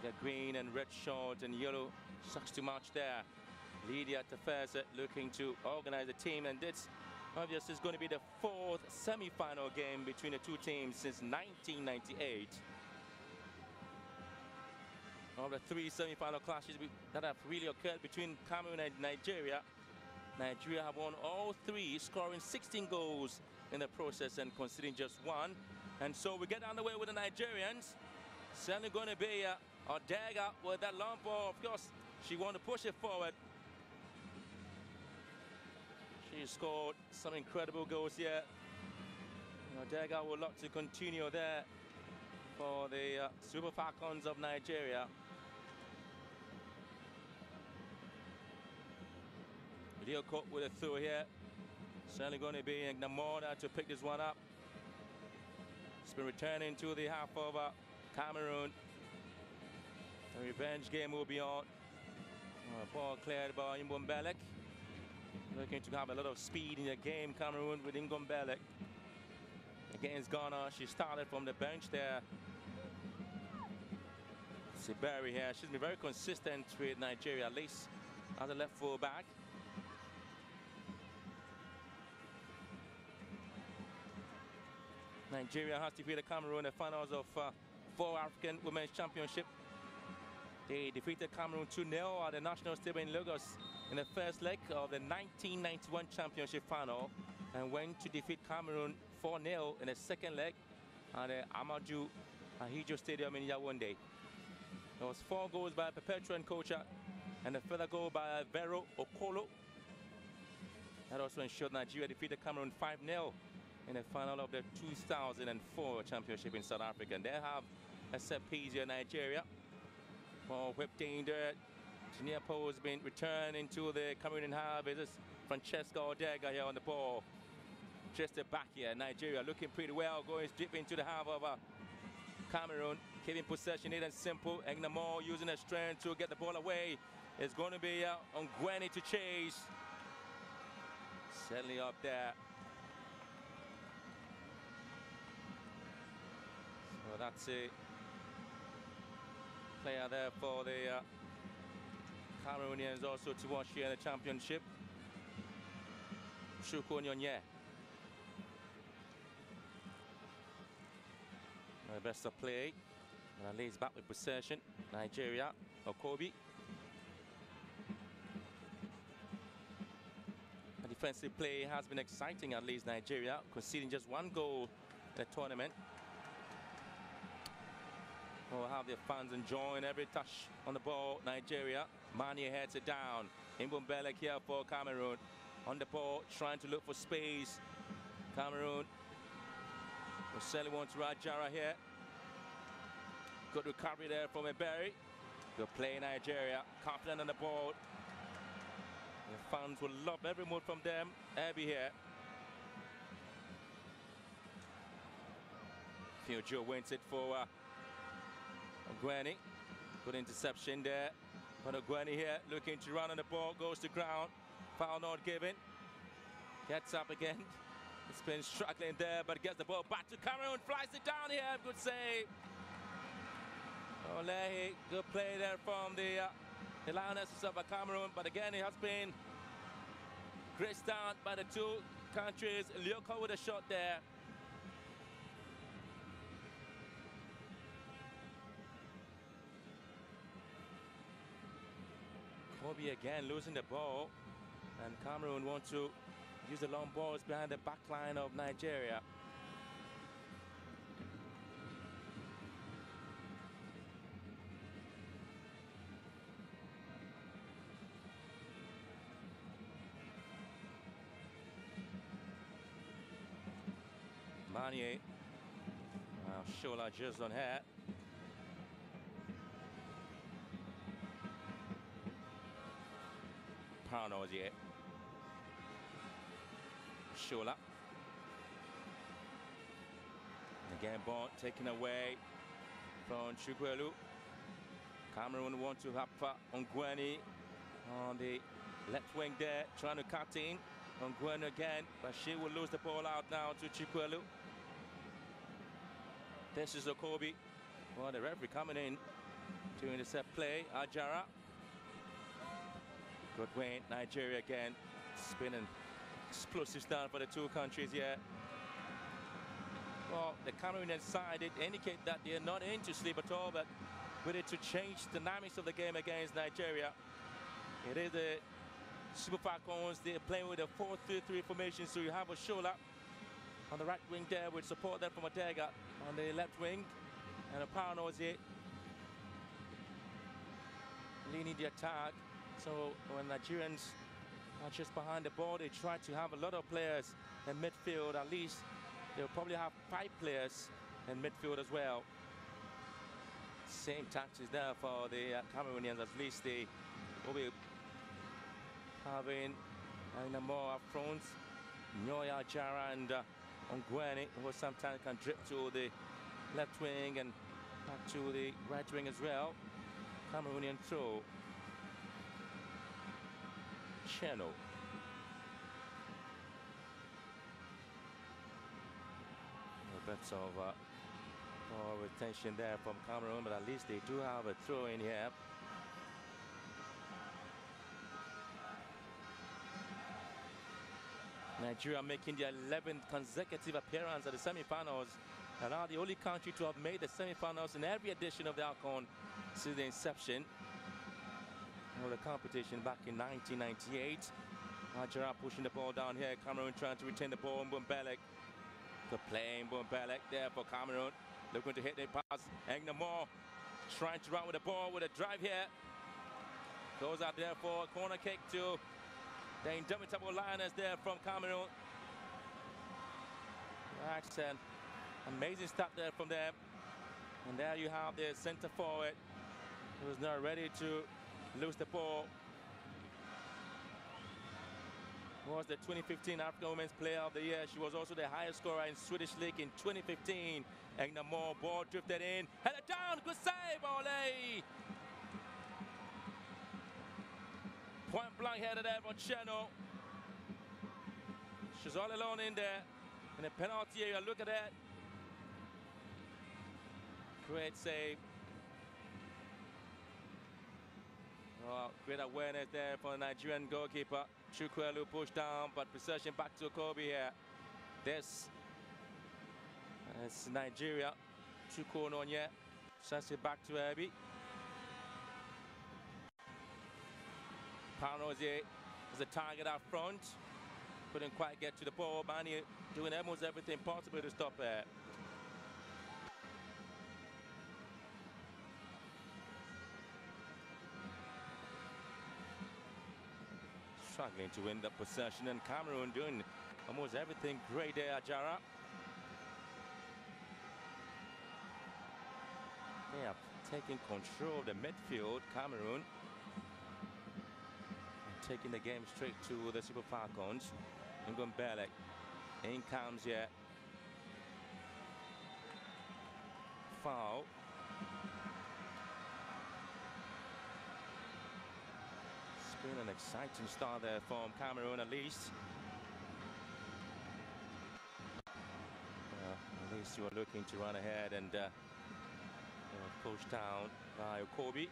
with a green and red short and yellow socks to match there. Lydia Tefese looking to organize the team, and this obviously is going to be the fourth semi-final game between the two teams since 1998. Of the three semi-final clashes that have really occurred between Cameroon and Nigeria, Nigeria have won all three, scoring 16 goals in the process and conceding just one. And so we get underway with the Nigerians. Certainly going to be Odega with that long ball. Of course, she wanted to push it forward. She scored some incredible goals here. Odega would love to continue there for the Super Falcons of Nigeria. Leo Cook with a throw here. Certainly going to be Namora to pick this one up. It's been returning to the half of Cameroon. The revenge game will be on. Ball cleared by Mbombelek. Looking to have a lot of speed in the game, Cameroon, with Mbombelek. Against Ghana, she started from the bench there. Siberi here, she's been very consistent with Nigeria, at least as a left full back. Nigeria has defeated Cameroon in the finals of 4 African Women's Championship. They defeated Cameroon 2-0 at the National Stadium in Lagos in the first leg of the 1991 Championship final, and went to defeat Cameroon 4-0 in the second leg at the Amadou Ahidjo Stadium in Yaoundé. There was 4 goals by Perpetua and Kocha, and a further goal by Vero Okolo. That also ensured Nigeria defeated Cameroon 5-0 in the final of the 2004 Championship in South Africa. And they have a set piece here, Nigeria. For whip danger, near post being returned into the Cameroonian half. It is Francesca Odega here on the ball. Just the back here. Nigeria looking pretty well, going deep into the half of Cameroon. Keeping possession neat and simple. Egnamore using her strength to get the ball away. It's going to be on Gwenny to chase. Certainly up there. So that's it. Player there for the Cameroonians also to watch here in the championship. Shuko Nyonye. The best of play. And lays back with possession. Nigeria, Okobi. The defensive play has been exciting, at least Nigeria, conceding just 1 goal in the tournament. We'll have their fans enjoying every touch on the ball. Nigeria, Mani heads it down. Mbombelek here for Cameroon. On the ball, trying to look for space. Cameroon. We certainly want to ride Jara here. Good recovery there from Eberi. Good play, Nigeria. Confident on the ball. The fans will love every move from them. Abby here. Fiojo wins it for Gwenny. Good interception there. But Gwenny here looking to run on the ball, goes to ground. Foul not given. Gets up again. It's been struggling there, but gets the ball back to Cameroon. Flies it down here. Good save. Olehi, good play there from the Lionesses of Cameroon. But again, it has been great start by the two countries. Lyoko with a shot there. Kobe again losing the ball, and Cameroon want to use the long balls behind the back line of Nigeria. Manier, Shola just on her. Paranoia. Shola. Again, ball taken away from Chukwelu. Cameroon want to have Ongwani on the left wing there, trying to cut in. Ongwani again, but she will lose the ball out now to Chukwelu. This is Okobi. Well, the referee coming in Doing the set play, Ajara. Good win, Nigeria again. Spinning explosive start for the two countries here. Well, the Cameroonian side did indicate that they're not into sleep at all, but with it to change the dynamics of the game against Nigeria. It is the Super Falcons. They're playing with a 4-3-3 formation, so you have a Shola on the right wing there with support there from Odega on the left wing, and a Paranozie leading the attack. So when Nigerians are just behind the ball, they try to have a lot of players in midfield. At least they'll probably have 5 players in midfield as well. Same tactics there for the Cameroonians. At least they will be having more up front. Nyoya, Jara, and Ongwene, who sometimes can drip to the left wing and back to the right wing as well. Cameroonian throw. Channel. A bit of more retention there from Cameroon, but at least they do have a throw in here. Nigeria making their 11th consecutive appearance at the semi-finals, and are the only country to have made the semi-finals in every edition of the AFCON since the inception of the competition back in 1998. Nigeria pushing the ball down here. Cameroon trying to retain the ball. Mbumbelek, good play. Mbumbelek there for Cameroon, looking to hit the pass. Engnamor trying to run with the ball with a drive here. Goes out there for a corner kick to the indomitable Lioness there from Cameroon. That's an amazing start there from them. And there you have the center forward who's now ready to lose the ball. Was the 2015 African Women's Player of the Year. She was also the highest scorer in Swedish League in 2015. Engnamor, ball drifted in, headed down, good save, Ole! Point blank headed there from Cheno. She's all alone in there in the penalty area. Look at that. Great save. Well, great awareness there for the Nigerian goalkeeper. Chukwuelu pushed down, but possession back to Kobe here. This is Nigeria. Chukwuononye sends it back to Ebi. Paranozie is the target up front. Couldn't quite get to the ball. Mani doing almost everything possible to stop it. Struggling to win the possession, and Cameroon doing almost everything great there, Ajara. They are taking control of the midfield, Cameroon. Taking the game straight to the Super Falcons. Mbumbelek. In comes yet. Foul. It's been an exciting start there from Cameroon at least. At least you are looking to run ahead and pushed down by Kobe.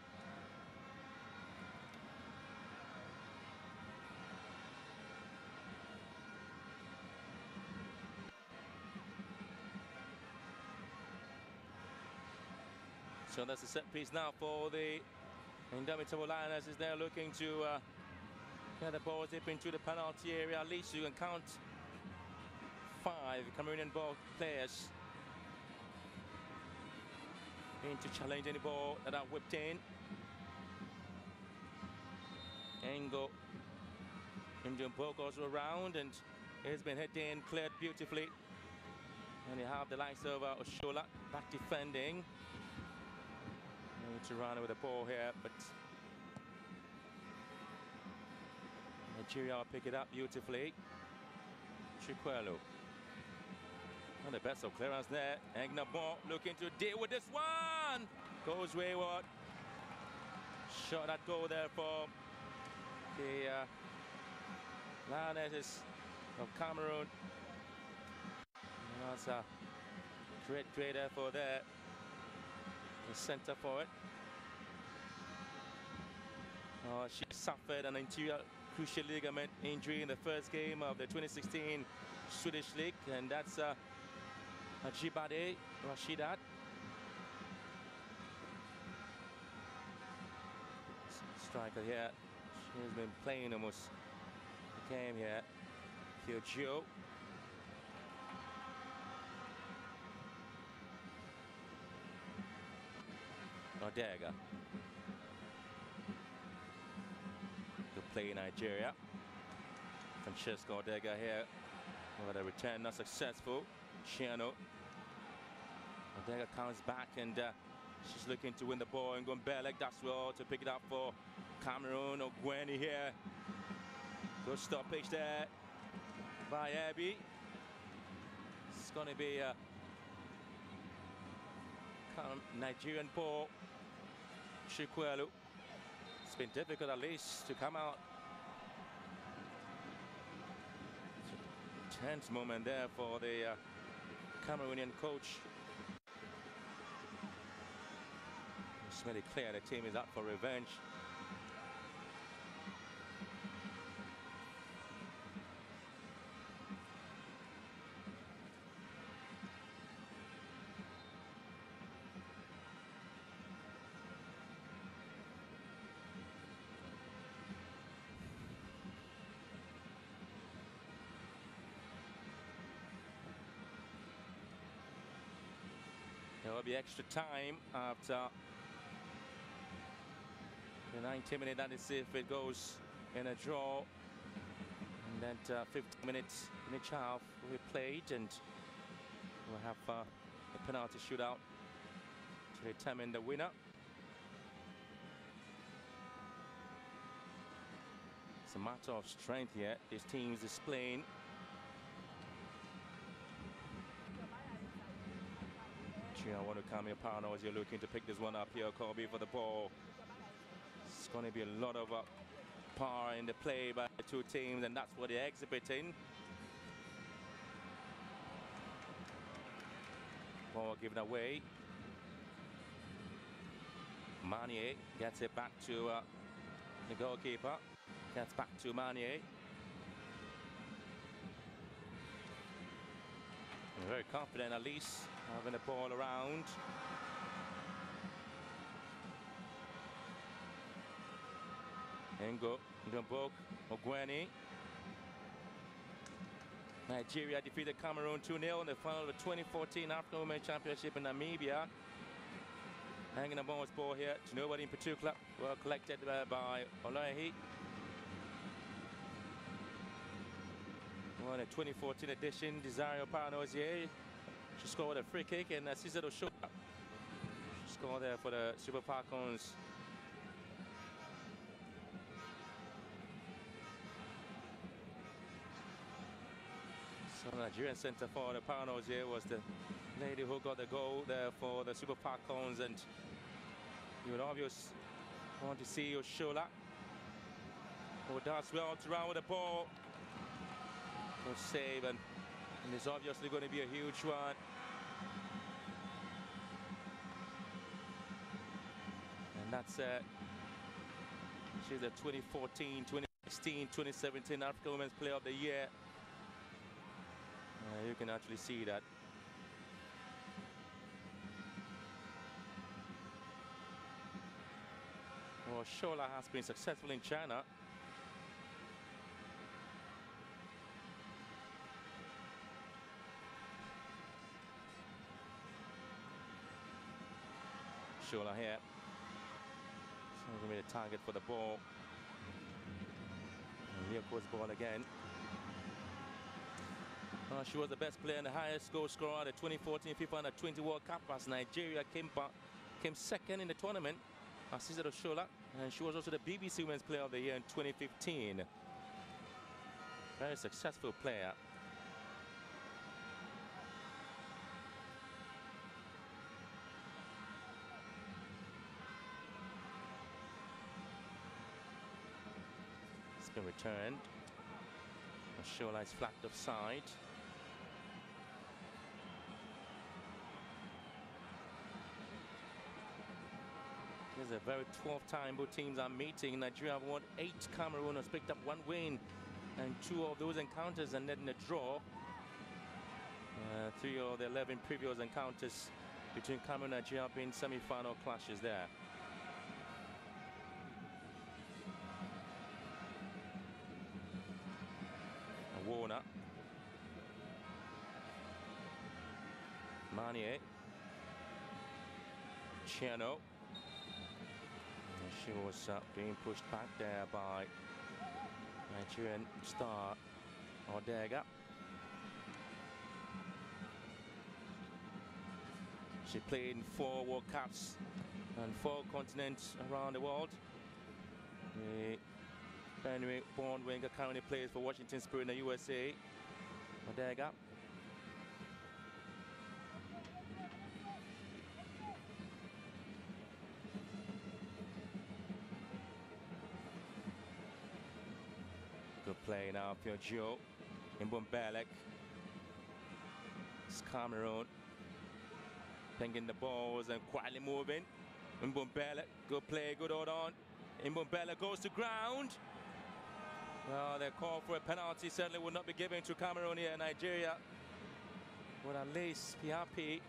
So that's the set piece now for the indomitable Lionesses. They're looking to get the ball zip into the penalty area. At least you can count 5 Cameroonian ball players in to challenge any ball that are whipped in. Engo Indian ball goes around and it's been hit in, cleared beautifully. And you have the likes of Oshola back defending. To run with the ball here, but Nigeria will pick it up beautifully. Chukwuelu. And the best of clearance there. Engnamor looking to deal with this one. Goes wayward. Shot that goal there for the Lionesses of Cameroon. And that's a great effort there. The center for it. She suffered an anterior cruciate ligament injury in the first game of the 2016 Swedish League, and that's Ajibade Rashidat. Striker here. She's been playing almost the game here. Gio. Odega. Good play in Nigeria. Francesco Odega here. But a return not successful. Shiano. Odega comes back and she's looking to win the ball, and Gombelek that's well to pick it up for Cameroon. Ogweni here. Good stoppage there by Abby. It's going to be a Nigerian ball. Chikwelu. It's been difficult at least to come out. Tense moment there for the Cameroonian coach. It's really clear the team is out for revenge. There will be extra time after the 90 minutes. That is if it goes in a draw. And then 15 minutes in each half will be played, and we'll have a penalty shootout to determine the winner. It's a matter of strength here. This team is displaying. I want to come here, Pano, as you're looking to pick this one up here. Kobe for the ball. It's going to be a lot of power in the play by the two teams, and that's what they're exhibiting. Ball given away. Manier gets it back to the goalkeeper. Gets back to Manier. Very confident, at least, having the ball around. Engo, Ndombok, Ogweni. Nigeria defeated Cameroon 2-0 in the final of the 2014 African Women's Championship in Namibia. Hanging the ball here to nobody in particular. Well collected by Olahi. Well, in the 2014 edition, Desiree Parnozier, she scored a free kick, and Cicero Show scored there for the Super Falcons. So the Nigerian centre for the Parnozier was the lady who got the goal there for the Super Falcons, and you would obviously want to see Oshola, who does well to run with the ball. Good save, and it's obviously going to be a huge one. And that's she's the 2014, 2016, 2017 African Women's Player of the Year. You can actually see that. Well, Shola has been successful in China. Shola here. So going to be the target for the ball. And Leopold's ball again. She was the best player and the highest goal scorer at the 2014 FIFA Under-20 World Cup as Nigeria came second in the tournament. Assisted Oshola, and she was also the BBC Women's Player of the Year in 2015. Very successful player. It's been returned. Oshola is flagged offside. This is a very 12th time both teams are meeting. Nigeria have won 8. Cameroon has picked up 1 win, and 2 of those encounters are netting a draw. 3 of the 11 previous encounters between Cameroon and Nigeria have been semi-final clashes there. Warner, Manier, Chiano. She was being pushed back there by Nigerian star Odega. She played in 4 World Cups and 4 continents around the world. The Benue-born winger currently plays for Washington Spirit in the USA. Odega. Good play now for Joe Mbombelek. It's Cameroon pinging the balls and quietly moving. Mbombelek, good play, good hold on. Mbombelek goes to ground. Well, their call for a penalty certainly would not be given to Cameroon here. Nigeria would at least be happy.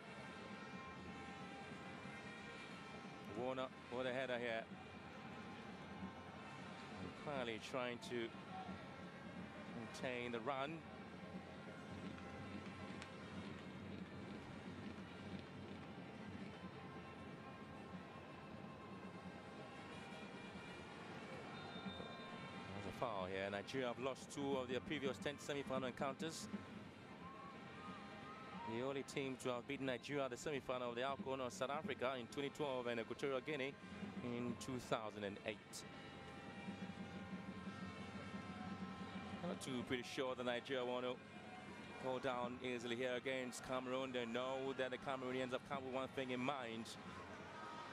Warner with a header here. And quietly trying to maintain the run. Foul here. Nigeria have lost 2 of their previous 10 semi-final encounters. The only team to have beaten Nigeria at the semi-final of the AFCON was South Africa in 2012 and Equatorial Guinea in 2008. Not too pretty sure that Nigeria want to go down easily here against Cameroon. They know that the Cameroonians have come with one thing in mind.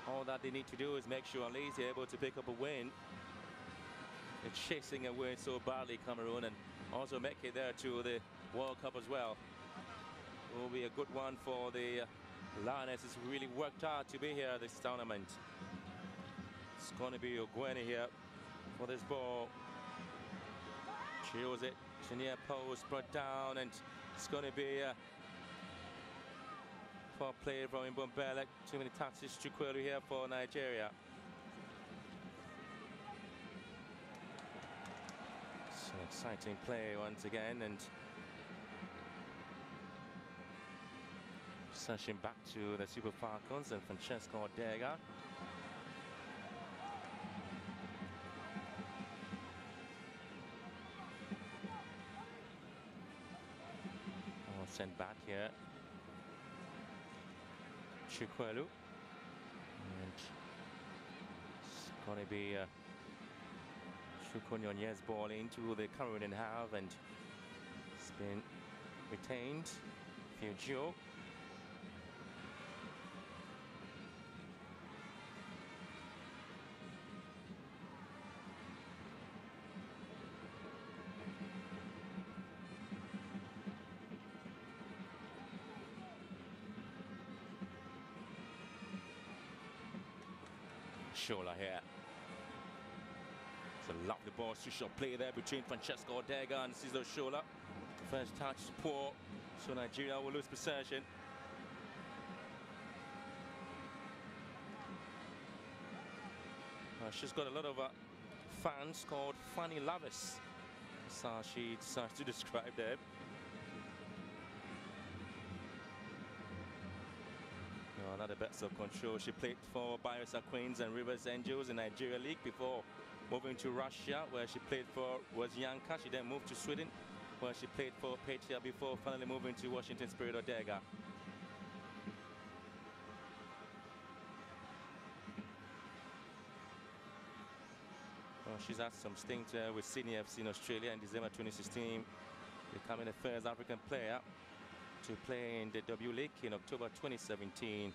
All that they need to do is make sure at least they're able to pick up a win. They're chasing a win so badly, Cameroon, and also make it there to the World Cup as well. It will be a good one for the Lionesses, who really worked hard to be here at this tournament. It's going to be Ogwene here for this ball. Cheers it to near post, brought down, and it's going to be for play from Mbombelek. Too many touches to Kwelu here for Nigeria. So exciting play once again, and searching back to the Super Falcons and Francesco Odega. Sent back here. Chikwelu. And it's going to be Chukwunyonye's ball into the Cameroonian half, and it's been retained. Fugio. Shola here. It's a lovely ball, two-shot play there between Francesco Odega and Cizo Shola. First touch is poor, so Nigeria will lose possession. She's got a lot of fans called Fanny Lavis. That's how she decides to describe them. Another best of control. She played for Bayelsa Queens and Rivers Angels in Nigeria League before moving to Russia, where she played for Woznianka. She then moved to Sweden, where she played for Petia before finally moving to Washington Spirit Odega. Well, she's had some stints with Sydney FC in Australia in December 2016, becoming the first African player to play in the W League in October 2017.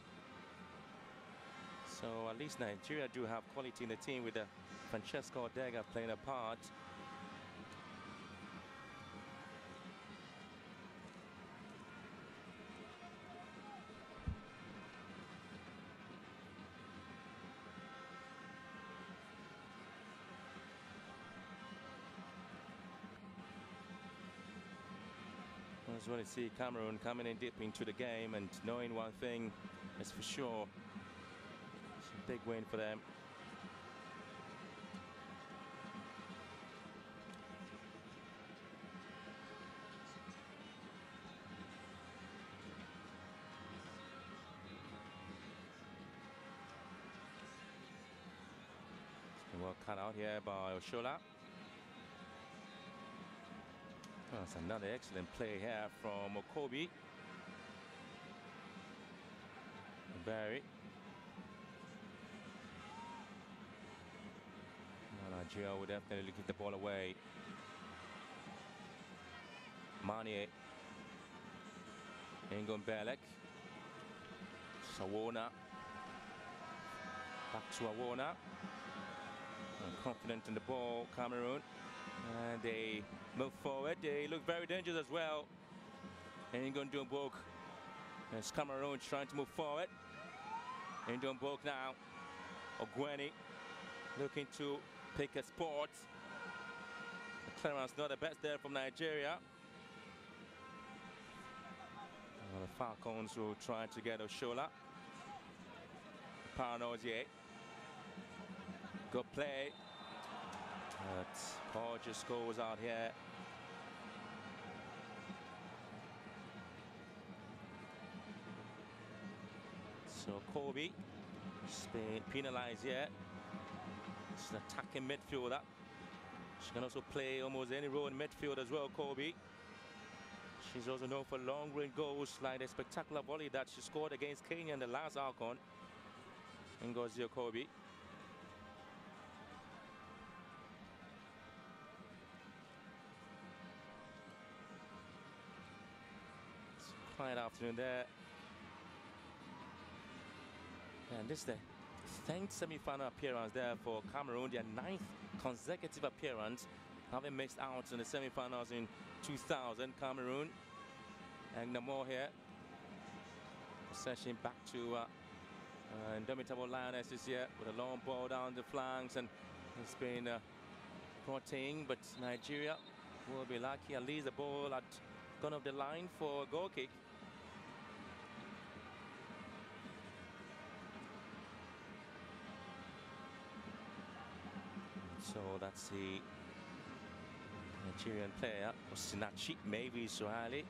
So at least Nigeria do have quality in the team, with Francesco Odega playing a part. Just want to see Cameroon coming in deep into the game and knowing one thing is for sure. It's a big win for them. Well cut out here by Oshola. That's another excellent play here from Okobi. Barry. Well, Nigeria will definitely give the ball away. Manie. Ingon Belek. Sawona. Back to Awona. Confident in the ball, Cameroon. And they move forward. They look very dangerous as well. Ingon Dumbok. As Cameroon trying to move forward. Ingon Dumbok now. Ogweni looking to pick a spot. The clearance not the best there from Nigeria. Well, the Falcons will try to get Oshola. Paranozie. Good play. But Paul just goes out here. So Kobe is being penalized here. She's an attacking midfielder. She can also play almost any role in midfield as well, Kobe. She's also known for long-range goals like the spectacular volley that she scored against Kenya in the last AFCON. Ngozi Kobe. Quiet afternoon there. And this is the 10th semi-final appearance there for Cameroon, their 9th consecutive appearance, having missed out in the semi-finals in 2000. Cameroon and Namor here, possession back to indomitable Lionesses here with a long ball down the flanks, and it's been brought in, but Nigeria will be lucky. At least the ball had gone off the line for a goal kick. So that's the Nigerian player, Osinachi, maybe Suhali.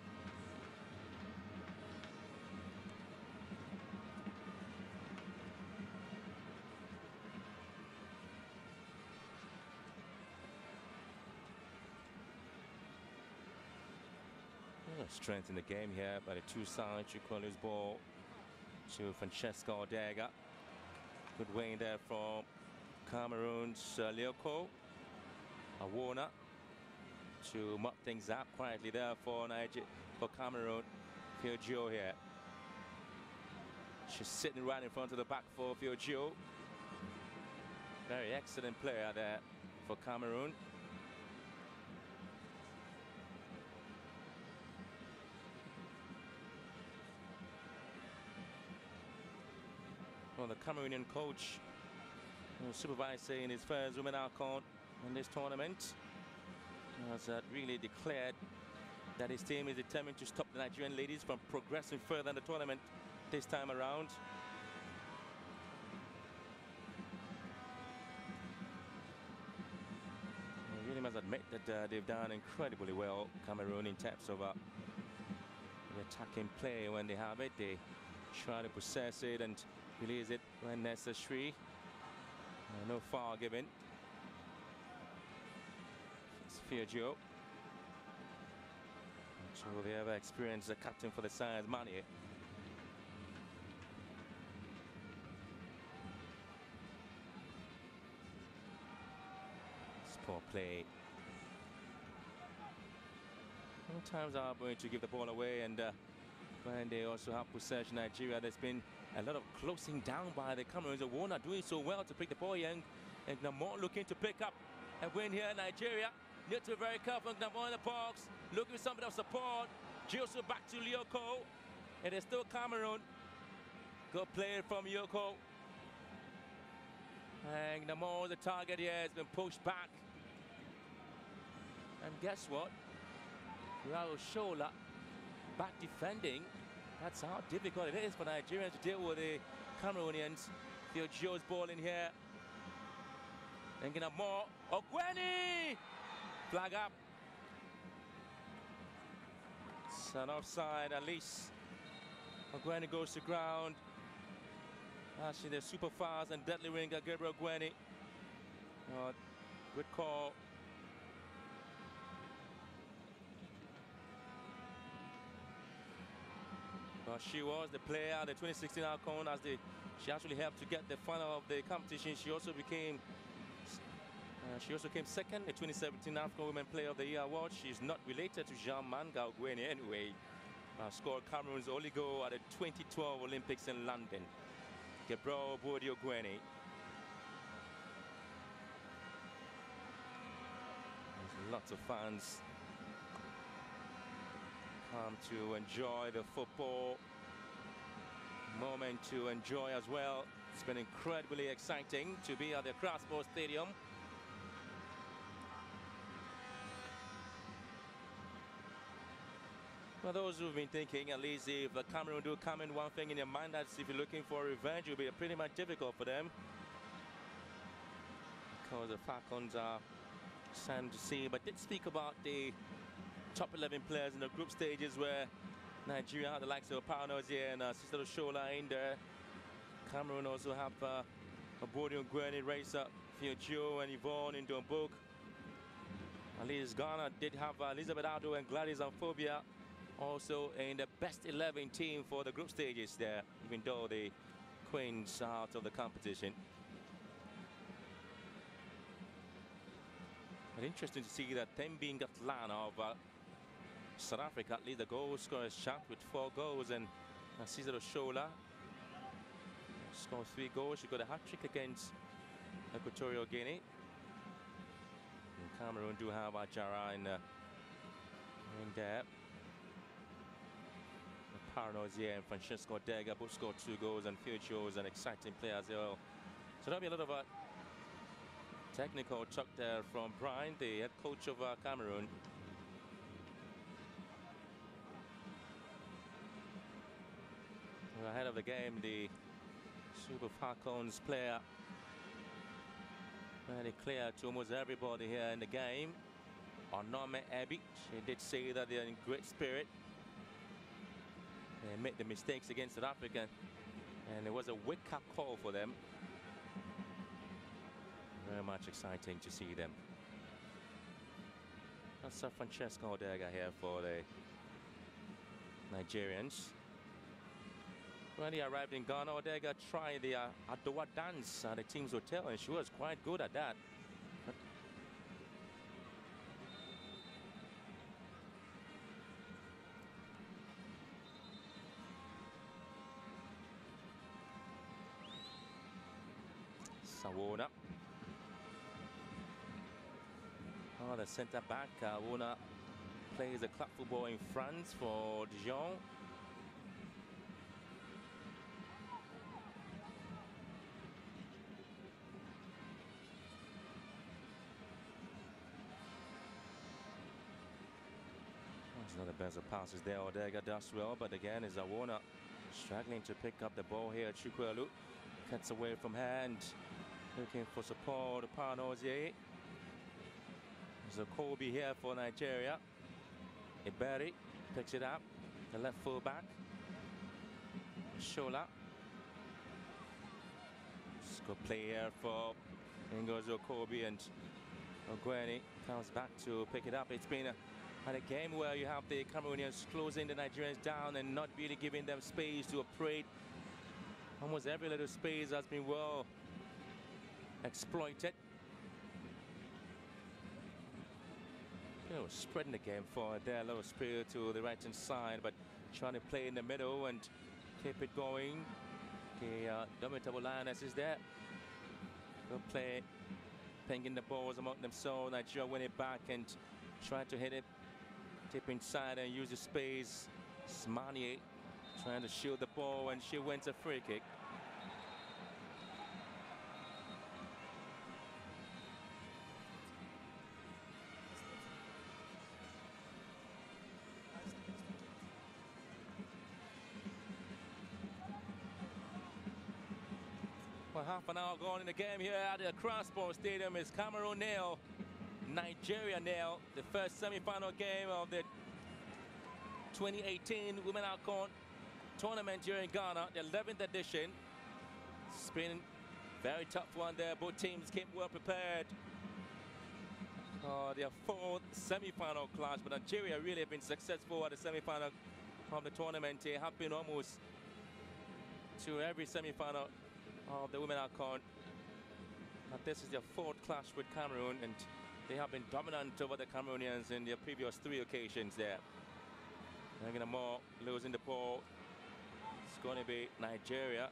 Strength in the game here by the two sides. Chukolu's ball to Francesco Odega. Good win there from Cameroon's Lioko. Awona to mop things up quietly there for Cameroon. Fiogio here. She's sitting right in front of the back for Fiogio. Very excellent player there for Cameroon. Well, the Cameroonian coach supervising his first women AFCON in this tournament has really declared that his team is determined to stop the Nigerian ladies from progressing further in the tournament this time around. I really must admit that they've done incredibly well, Cameroon, in terms of the attacking play. When they have it, they try to possess it and release it when necessary. No foul given. It's Fiogio. So the ever experienced the captain for the side, Manie. It's poor play. Sometimes are going to give the ball away, and when they also have possession, Nigeria, there's been a lot of closing down by the Cameroons. Warner doing so well to pick the ball, and Namor looking to pick up and win here. Nigeria need to be very careful. Namor in the box, looking for some bit of support. Giosu back to Lioko. It is still Cameroon. Good play from Lioko. And Namor, the target here, has been pushed back. And guess what? Raul Shola back defending. That's how difficult it is for Nigerians to deal with the Cameroonians. Theo Joe's ball in here. Thinking of more. Ogweni! Flag up. It's an offside at least. Ogweni goes to ground. Actually, the super fast and deadly winger, Gabriel Ogweni. Good call. She was the player, the 2016 Alcon, she actually helped to get the final of the competition. She also came second, the 2017 African Women Player of the Year award. She's not related to Jean Manga Ogweni anyway. Scored Cameroon's only goal at the 2012 Olympics in London. Gabriel Ogweni. There's lots of fans come to enjoy the football moment to enjoy as well. It's been incredibly exciting to be at the Crossport Stadium. For those who've been thinking, at least if the Cameroon do come in, one thing in your mind, that's if you're looking for revenge, it will be pretty much difficult for them, because the Falcons are sad to see. But did speak about the top 11 players in the group stages, where Nigeria had the likes of Paranozie and Sister Shola in there. Cameroon also have Obodi Ogweni, Racer, Fiojo and Yvonne in Dombok. At least Ghana did have Elizabeth Ado and Gladys Amphobia also in the best 11 team for the group stages there, even though the Queens are out of the competition. But interesting to see that Thembi Ngatlan of South Africa, at least the goal scorers champ with 4 goals, and Cesar Oshola scored 3 goals. She got a hat-trick against Equatorial Guinea. And Cameroon do have Ajara in there. Paranozie and Francesco Dega both scored 2 goals, and Fiojo is an exciting player as well. So there'll be a lot of technical talk there from Brian, the head coach of Cameroon. Ahead of the game, the Super Falcons player very clear to almost everybody here in the game. Onome Ebi, she did say that they're in great spirit. They made the mistakes against South Africa, and it was a wake-up call for them. Very much exciting to see them. That's Francesco Odega here for the Nigerians. When he arrived in Ghana, Odega tried the Adowa dance at the team's hotel, and she was quite good at that. Sawona. Oh, the centre back, Wona plays the club football in France for Dijon. It's not the best of passes there. Odega does well, but again, is Awona struggling to pick up the ball here. Chukwuelu cuts away from hand, looking for support. Paranozie. There's a Kobe here for Nigeria. Iberi picks it up. The left fullback. Shola. Good play here for Ngozi Okobi, and Ogweni comes back to pick it up. It's been a game where you have the Cameroonians closing the Nigerians down and not really giving them space to operate. Almost every little space has been well exploited. Spreading the game for their little spirit to the right-hand side, but trying to play in the middle and keep it going. The Domitable Lioness is there. Good play, pinging the balls among themselves. Nigeria win it back and try to hit it, tip inside and use the space. Smanie trying to shield the ball, and she wins a free kick. half an hour gone in the game here at the Crossport Stadium. Is Cameroon 0, Nigeria 0. The first semi-final game of the 2018 Women Alcon tournament here in Ghana, the 11th edition. It's been a very tough one there. Both teams came well prepared for their fourth semi-final clash, but Nigeria really have been successful at the semi-final of the tournament. They have been almost to every semi-final of the Women Alcon. But this is their fourth clash with Cameroon, and they have been dominant over the Cameroonians in their previous 3 occasions there. Again, more losing the ball. It's going to be Nigeria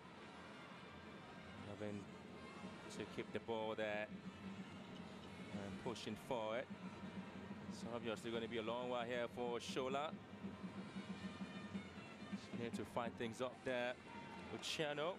having to keep the ball there and pushing forward. So obviously going to be a long while here for Shola. She needs to fight things up there with Chano.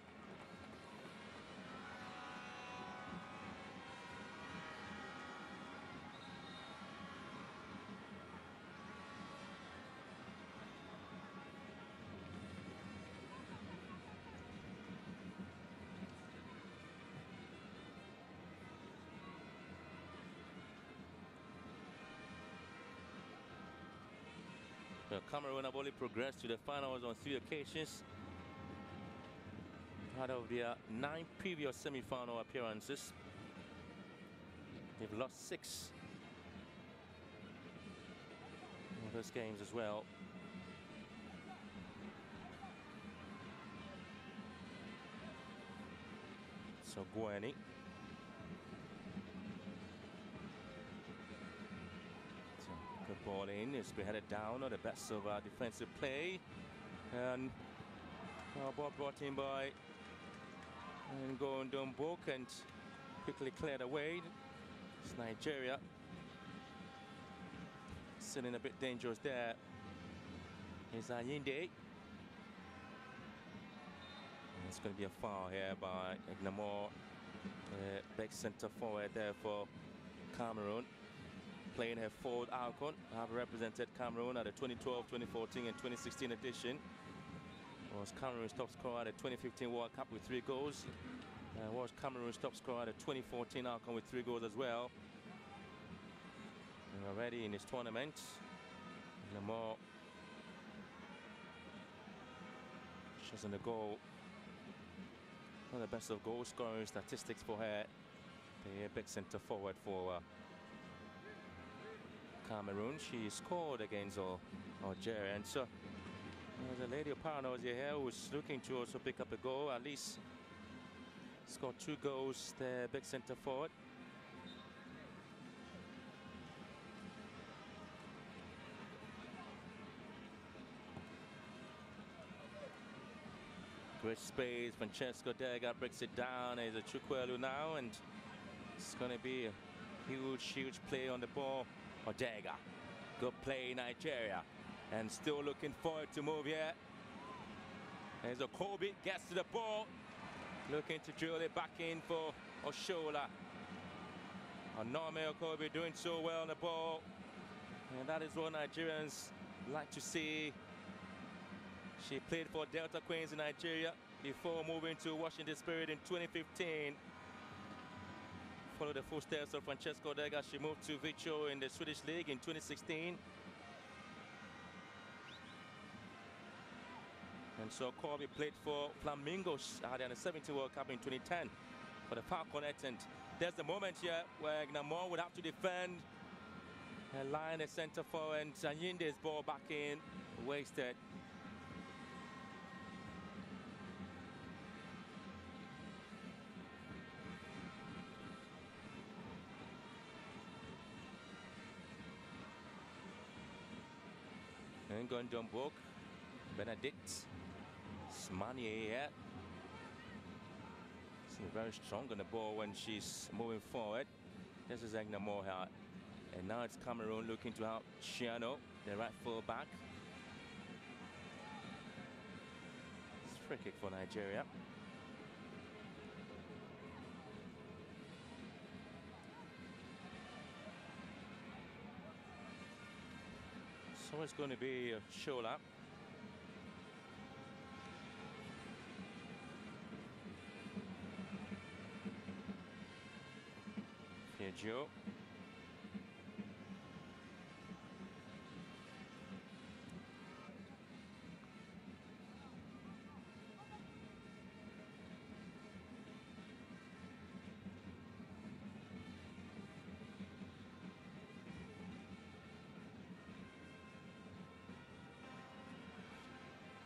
Cameroon have only progressed to the finals on 3 occasions out of their 9 previous semi-final appearances. They've lost 6 of those games as well. So Gueni. Good ball in, it's been headed down on the best of our defensive play, and ball brought in by Ngondon Book and quickly cleared away. It's Nigeria still in a bit dangerous there. It's Ayinde. It's going to be a foul here by Ignamor, back centre forward there for Cameroon. Playing her forward Alcon, have represented Cameroon at the 2012, 2014 and 2016 edition. Was Cameroon's top scorer at the 2015 World Cup with 3 goals. Was Cameroon's top scorer at the 2014 Alcon with 3 goals as well. And already in this tournament, Lamar shows on the goal. One of the best of goal scoring statistics for her. The big centre forward for Cameroon. She scored against Algeria, and so there's a lady of Paranoia here who's looking to also pick up a goal, at least scored 2 goals, the big centre forward. Great space, Francesco Dega breaks it down, there's a Chukwelu now, and it's going to be a huge play on the ball. Odega, good play Nigeria, and still looking forward to move here. There's a Kobe, gets to the ball, looking to drill it back in for Oshola. Normal Kobe doing so well on the ball, and that is what Nigerians like to see. She played for Delta Queens in Nigeria before moving to Washington Spirit in 2015. Followed the footsteps of Francesco Dega. She moved to Vicho in the Swedish League in 2016. And so Kobe played for Flamingos at the Under-17 World Cup in 2010 for the Falconet. And there's the moment here where Gnamor would have to defend and line the centre forward, and Ayinde's ball back in, wasted. Ngondon Book, Benedict, Smanier here. She's very strong on the ball when she's moving forward. This is Gnamor here. And now it's Cameroon looking to help Chiano, the right full back. It's a free kick for Nigeria. So it's going to be Shola. Joe.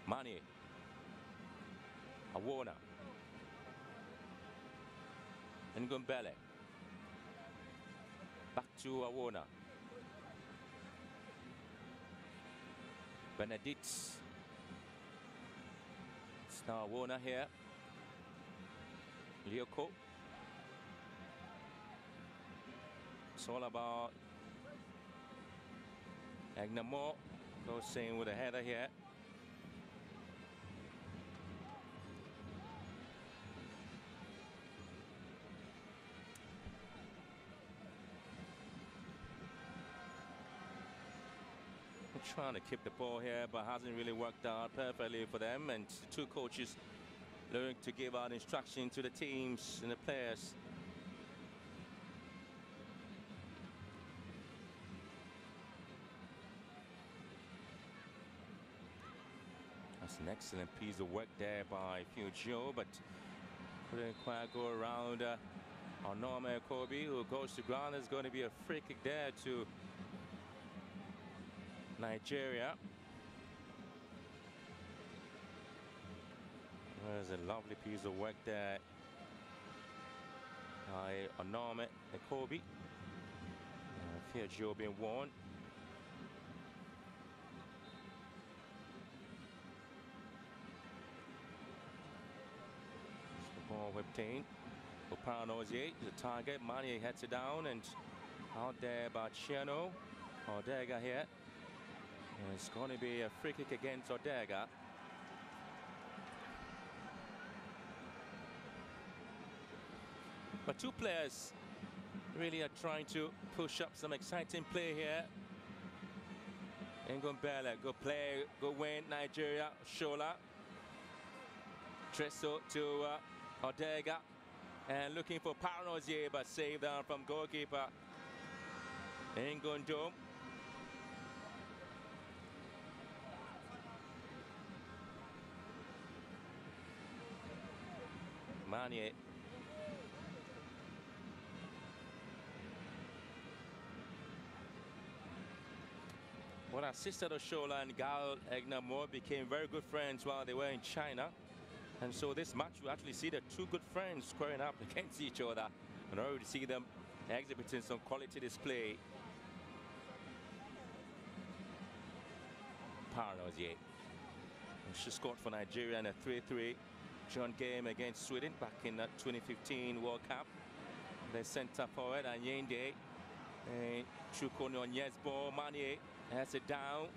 Mani. Awona. Ngumbele. Back to Awona. Benedict. It's now Awona here. Lioko. It's all about Agnamo. Goes in with a header here. Trying to keep the ball here, but hasn't really worked out perfectly for them. And the two coaches learning to give out instruction to the teams and the players. That's an excellent piece of work there by Joe, but couldn't quite go around Norma Kobe, who goes to ground. There's going to be a free kick there to Nigeria. There's a lovely piece of work there by Onome Ekobi. Joe being warned. The ball whipped in. Oparanozie is the target. Mani heads it down, and out there by Chiano. Odega here. It's going to be a free kick against Odega. But two players really are trying to push up some exciting play here. Ngumbele, go play, go win, Nigeria, Shola. Treso to Odega. And looking for Paranozie, but saved down from goalkeeper Ngondo. Mani. Well, our sister Oshola and Gal Egnamore became very good friends while they were in China. And so this match, we actually see the two good friends squaring up against each other. And already see them exhibiting some quality display. Paranozie. She scored for Nigeria in a 3-3 joint game against Sweden back in the 2015 World Cup. The centre forward, Anyende. Chuko Nunez ball. Mani has it down.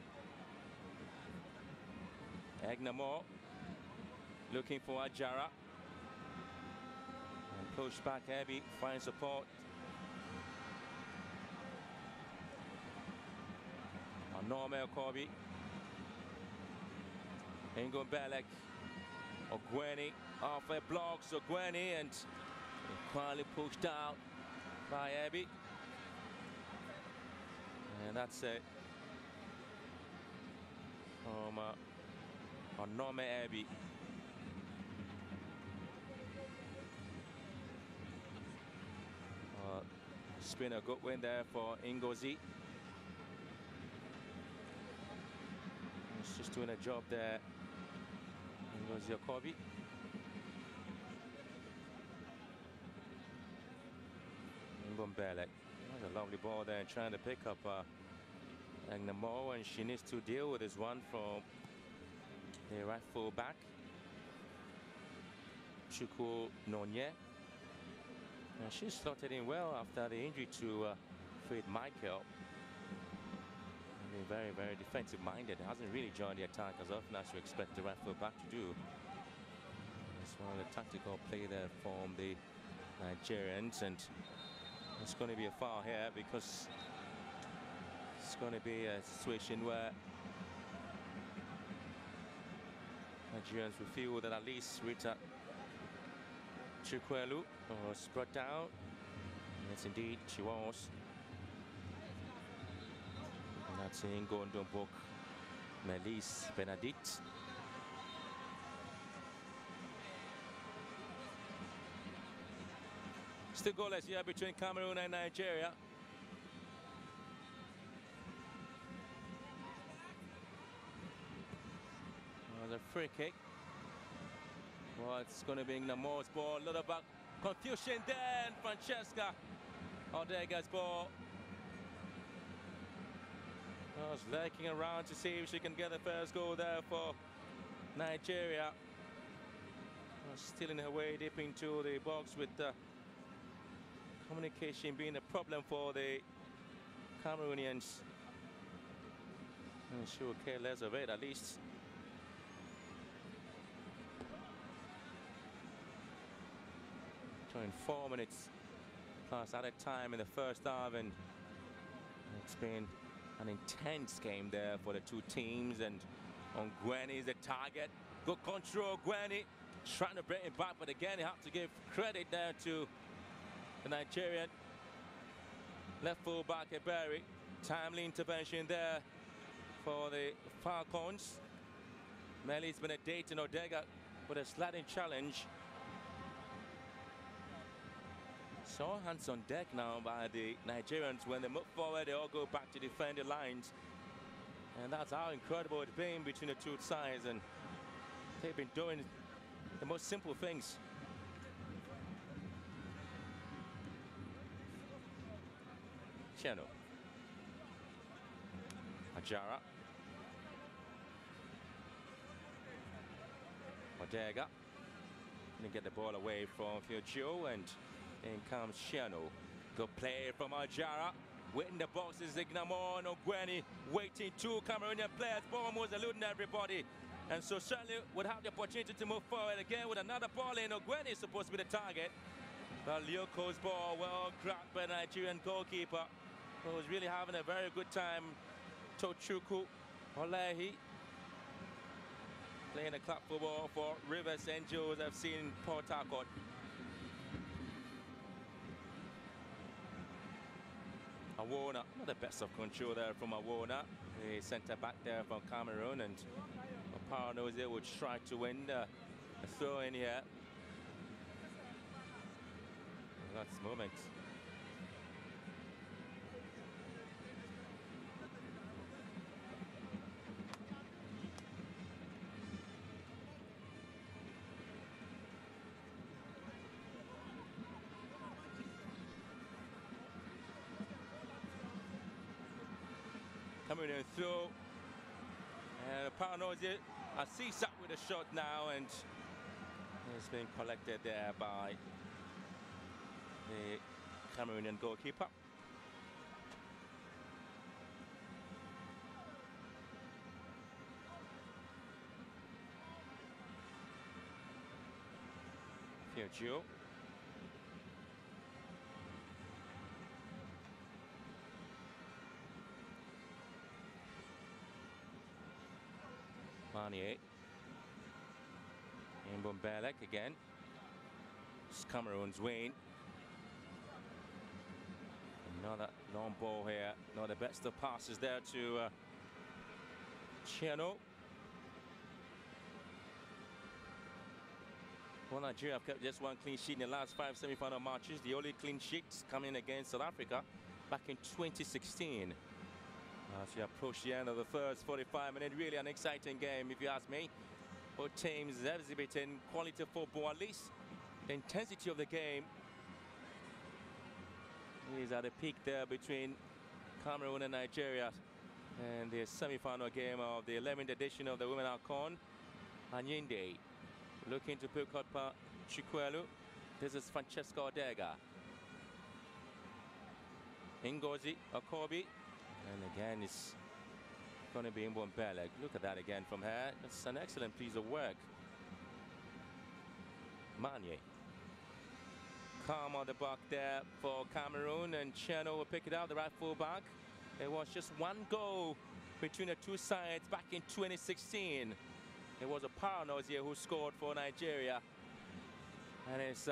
Egnamore looking for Ajara. And push back heavy, finds support. Norma Kobe. Ngumbele. Ogweni off a blocks Ogweni, and quietly pushed out by Abby. And that's it from Onome Abby. It's been a good win there for Ngozi. He's just doing a job there. Ngozi Okobi. Ngumbele. That's a lovely ball there, trying to pick up Agnamo, and she needs to deal with this one from the right full back. Chuku Nonye. And she slotted in well after the injury to Fred Michael. Very, very defensive minded. Hasn't really joined the attack as often as you expect the right full back to do. That's one of the tactical play there from the Nigerians, and it's going to be a foul here because it's going to be a situation where Nigerians will feel that at least Rita Chikwelu was brought down. Yes, indeed, she was. And that's in Gondon Book, Melise Benedict. Still goalless here between Cameroon and Nigeria. The free kick. Well, it's going to be Namo's ball. A lot of confusion there. And Francesca Odega's ball. I was lurking around to see if she can get the first goal there for Nigeria. Stealing her way deep into the box with communication being a problem for the Cameroonians. And she will care less of it, at least. In 4 minutes plus added time in the first half, and it's been an intense game there for the two teams. And on Gwenny is the target. Good control, Gwenny trying to bring it back, but again you have to give credit there to the Nigerian left full back Eberi. Timely intervention there for the Falcons. Melise Benedict and Odega with a sliding challenge. So hands on deck now by the Nigerians. When they move forward, they all go back to defend the lines. And that's how incredible it's been between the two sides. And they've been doing the most simple things. Cheno. Ajara. Odega. Gonna get the ball away from Fiojo, and in comes Cheno. Good play from Ajara. Waiting the box is Ignamon Ogweni. Waiting two Cameroonian players. Ball was eluding everybody. And so certainly would have the opportunity to move forward again with another ball in. Ogweni is supposed to be the target. But Lyoko's ball well grabbed by the Nigerian goalkeeper, who was really having a very good time. Tochukwu Olehi playing a club football for Rivers Angels FC in Port Harcourt. Awona, not the best of control there from Awona, the centre back there from Cameroon, and Paranoze would try to win a throw in here. That's moment. Coming in through, and Paranoze a CSAP with a shot now, and it's being collected there by the Cameroonian goalkeeper. Fiojo. Manier. And Bombelek again. It's Cameroon's win. Another long ball here. Not the best of passes there to Cheno. Well, Nigeria have kept just one clean sheet in the last 5 semi-final matches. The only clean sheets coming against South Africa back in 2016. As we approach the end of the first 45 minutes, really an exciting game, if you ask me. Both teams exhibiting quality football, at least the intensity of the game is at a peak there between Cameroon and Nigeria. And the semi-final game of the 11th edition of the Women AFCON. Anyinde looking to pick up Chikwelu. This is Francesca Odega. Ngozi Okobi. And again, it's going to be Mbombele. Look at that again from her. It's an excellent piece of work. Manier. Calm on the back there for Cameroon, and Cheno will pick it out, the right full back. There was just one goal between the two sides back in 2016. It was a Paranoze who scored for Nigeria. And it's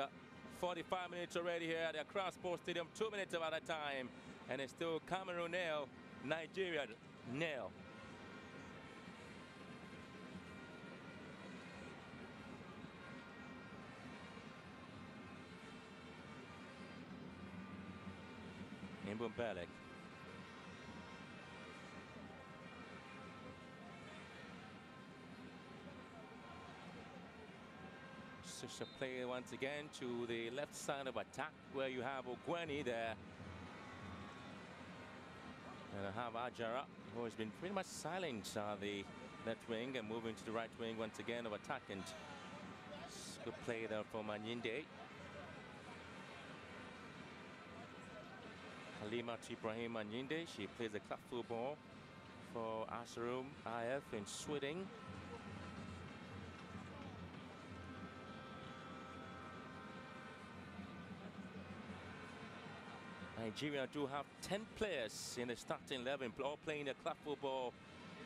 45 minutes already here at the Accra Sports Stadium. 2 minutes of at a time. And it's still Cameroon 0, Nigeria 0. Mbumbelek. Switch the play once again to the left side of attack where you have Ogweni there. And I have Ajara, who has been pretty much silent on the left wing and moving to the right wing once again of attack. And good play there from Anyinde. Halima Ibrahim Anyinde, she plays the club football for Asarum IF in Sweden. Nigeria do have 10 players in the starting 11, all playing their club football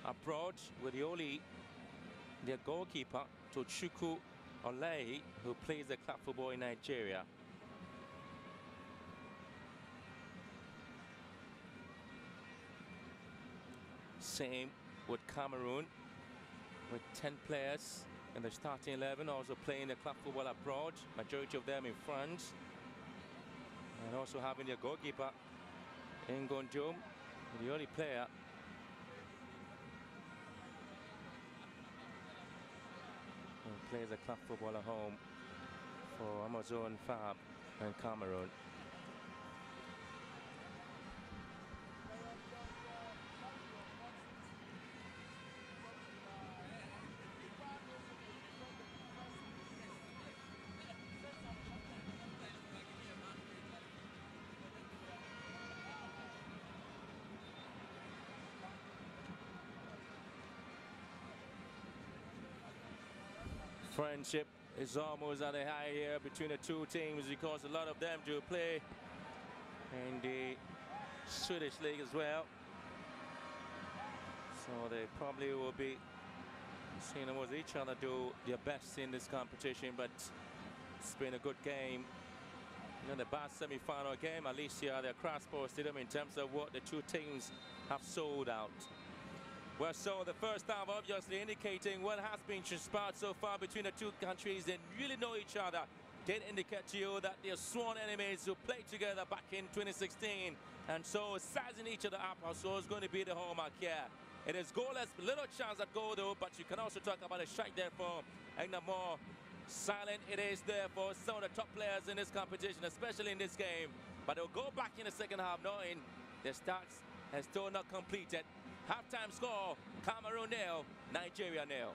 abroad, with their goalkeeper, Tochukwu Olehi, who plays the club football in Nigeria. Same with Cameroon, with 10 players in the starting 11, also playing the club football abroad, majority of them in France. And also having their goalkeeper, Ngonjom, the only player who plays a club football at home for Amazon Fab and Cameroon. Friendship is almost at a high here between the two teams, because a lot of them do play in the Swedish league as well. So they probably will be seeing almost each other do their best in this competition, but it's been a good game. You know, the best semi-final game, at least here at the Accra Sports Stadium, in terms of what the two teams have sold out. Well, so the first half obviously indicating what has been transpired so far between the two countries. They really know each other. Did indicate to you that they're sworn enemies who played together back in 2016. And so sizing each other up also is going to be the hallmark here. It is goalless, little chance at goal though, but you can also talk about a strike there for Egnamore. Silent it is there for some of the top players in this competition, especially in this game. But they'll go back in the second half knowing their stats has still not completed. Halftime score, Cameroon 0, Nigeria 0.